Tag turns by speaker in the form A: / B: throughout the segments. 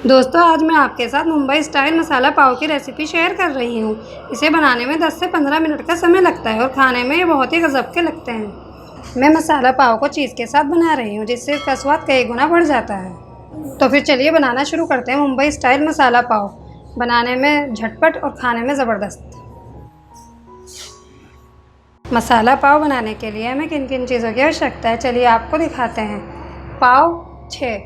A: दोस्तों, आज मैं आपके साथ मुंबई स्टाइल मसाला पाव की रेसिपी शेयर कर रही हूँ। इसे बनाने में 10 से 15 मिनट का समय लगता है और खाने में ये बहुत ही गजब के लगते हैं। मैं मसाला पाव को चीज़ के साथ बना रही हूँ, जिससे इसका स्वाद कई गुना बढ़ जाता है। तो फिर चलिए बनाना शुरू करते हैं मुंबई स्टाइल मसाला पाव। बनाने में झटपट और खाने में ज़बरदस्त। मसाला पाव बनाने के लिए हमें किन किन चीज़ों की आवश्यकता है, चलिए आपको दिखाते हैं। पाव 6,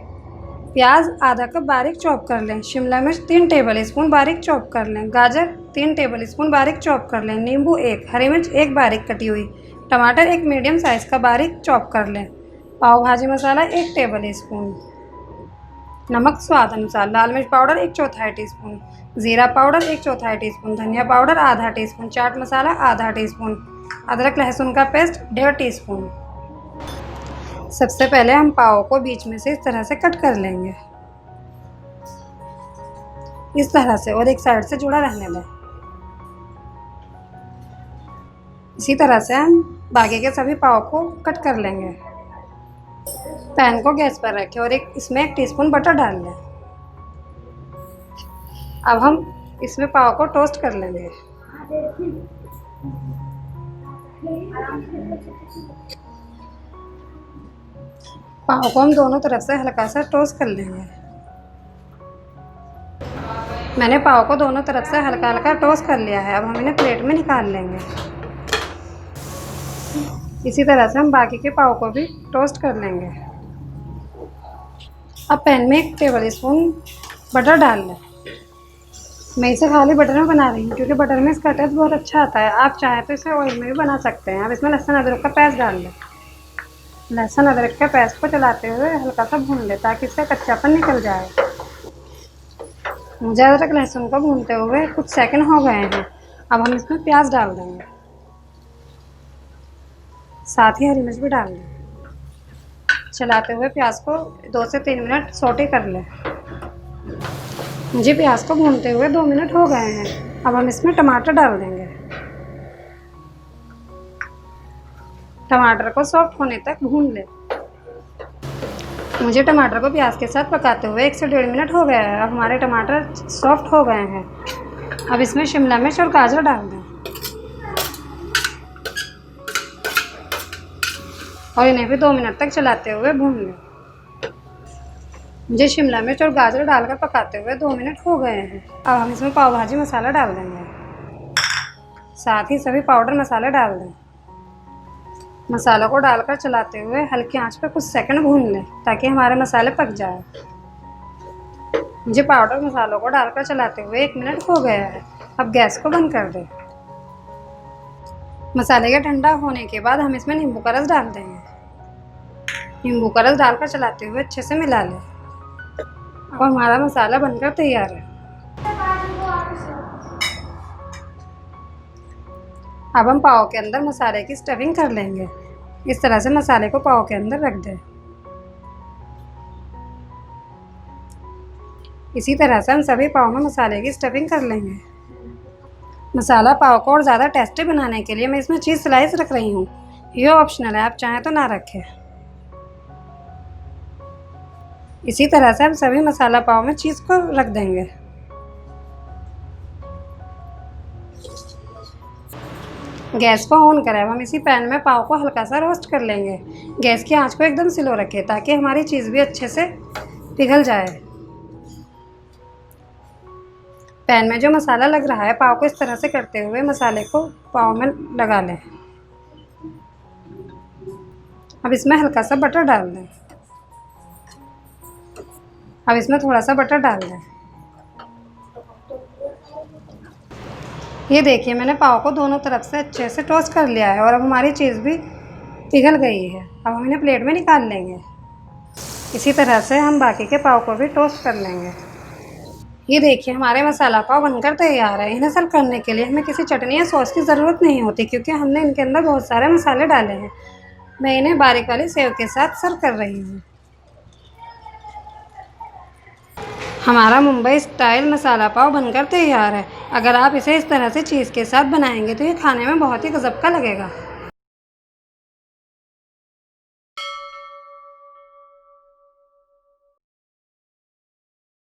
A: प्याज आधा कप बारीक चॉप कर लें, शिमला मिर्च 3 टेबल स्पून बारीक चॉप कर लें, गाजर 3 टेबल स्पून बारीक चॉप कर लें, नींबू 1, हरी मिर्च 1 बारीक कटी हुई, टमाटर 1 मीडियम साइज़ का बारीक चॉप कर लें, पाव भाजी मसाला 1 टेबल स्पून, नमक स्वाद अनुसार, लाल मिर्च पाउडर 1/4 टीस्पून, ज़ीरा पाउडर 1/4 टीस्पून, धनिया पाउडर आधा टीस्पून, चाट मसाला आधा टीस्पून, अदरक लहसुन का पेस्ट 1.5 टीस्पून। सबसे पहले हम पाव को बीच में से इस तरह से कट कर लेंगे, इस तरह से, और एक साइड से जुड़ा रहने दें। इसी तरह से हम बाकी के सभी पाव को कट कर लेंगे। पैन को गैस पर रखें और इसमें 1 टीस्पून बटर डाल लें। अब हम इसमें पाव को टोस्ट कर लेंगे। पाव को हम दोनों तरफ से हल्का सा टोस्ट कर लेंगे। मैंने पाव को दोनों तरफ से हल्का हल्का टोस्ट कर लिया है। अब हम इन्हें प्लेट में निकाल लेंगे। इसी तरह से हम बाकी के पाव को भी टोस्ट कर लेंगे। अब पैन में 1 टेबल स्पून बटर डाल लें। मैं इसे खाली बटर में बना रही हूँ क्योंकि बटर में इसका टेस्ट बहुत अच्छा आता है। आप चाहें तो इसे ऑयल में भी बना सकते हैं। अब इसमें लहसुन अदरक का पेस्ट डाल लें। लहसुन अदरक के पेस्ट को चलाते हुए हल्का सा भून लें ताकि इसका कच्चापन निकल जाए। मुझे अदरक लहसुन को भूनते हुए कुछ सेकंड हो गए हैं। अब हम इसमें प्याज डाल देंगे, साथ ही हरी मिर्च भी डाल दें। चलाते हुए प्याज को 2 से 3 मिनट सौटे कर लें। मुझे प्याज को भूनते हुए 2 मिनट हो गए हैं। अब हम इसमें टमाटर डाल देंगे। टमाटर को सॉफ्ट होने तक भून लें। मुझे टमाटर को प्याज के साथ पकाते हुए 1 से 1.5 मिनट हो गया है। अब हमारे टमाटर सॉफ्ट हो गए हैं। अब इसमें शिमला मिर्च और गाजर डाल दें और इन्हें भी 2 मिनट तक चलाते हुए भून लें। मुझे शिमला मिर्च और गाजर डालकर पकाते हुए 2 मिनट हो गए हैं। अब हम इसमें पाव भाजी मसाला डाल देंगे, साथ ही सभी पाउडर मसाले डाल दें। मसालों को डालकर चलाते हुए हल्की आंच पर कुछ सेकंड भून लें ताकि हमारे मसाले पक जाए। मुझे पाउडर मसालों को डालकर चलाते हुए 1 मिनट हो गया है। अब गैस को बंद कर दें। मसाले के ठंडा होने के बाद हम इसमें नींबू का रस डाल देंगे। नींबू का रस डालकर चलाते हुए अच्छे से मिला लें और हमारा मसाला बनकर तैयार है। अब हम पाव के अंदर मसाले की स्टफिंग कर लेंगे। इस तरह से मसाले को पाव के अंदर रख दें। इसी तरह से हम सभी पाव में मसाले की स्टफिंग कर लेंगे। मसाला पाव को और ज़्यादा टेस्टी बनाने के लिए मैं इसमें चीज़ स्लाइस रख रही हूँ। ये ऑप्शनल है, आप चाहें तो ना रखें। इसी तरह से हम सभी मसाला पाव में चीज़ को रख देंगे। गैस को ऑन करें। अब हम इसी पैन में पाव को हल्का सा रोस्ट कर लेंगे। गैस की आंच को एकदम स्लो रखें ताकि हमारी चीज़ भी अच्छे से पिघल जाए। पैन में जो मसाला लग रहा है, पाव को इस तरह से करते हुए मसाले को पाव में लगा लें। अब इसमें हल्का सा बटर डाल दें। अब इसमें थोड़ा सा बटर डाल दें। ये देखिए, मैंने पाव को दोनों तरफ से अच्छे से टोस्ट कर लिया है और अब हमारी चीज़ भी पिघल गई है। अब हम इन्हें प्लेट में निकाल लेंगे। इसी तरह से हम बाकी के पाव को भी टोस्ट कर लेंगे। ये देखिए, हमारे मसाला पाव बनकर तैयार है। इन्हें सर्व करने के लिए हमें किसी चटनी या सॉस की ज़रूरत नहीं होती क्योंकि हमने इनके अंदर बहुत सारे मसाले डाले हैं। मैं इन्हें बारीक वाली सेव के साथ सर्व कर रही हूँ। हमारा मुंबई स्टाइल मसाला पाव बनकर तैयार है। अगर आप इसे इस तरह से चीज़ के साथ बनाएंगे तो ये खाने में बहुत ही गजब का लगेगा।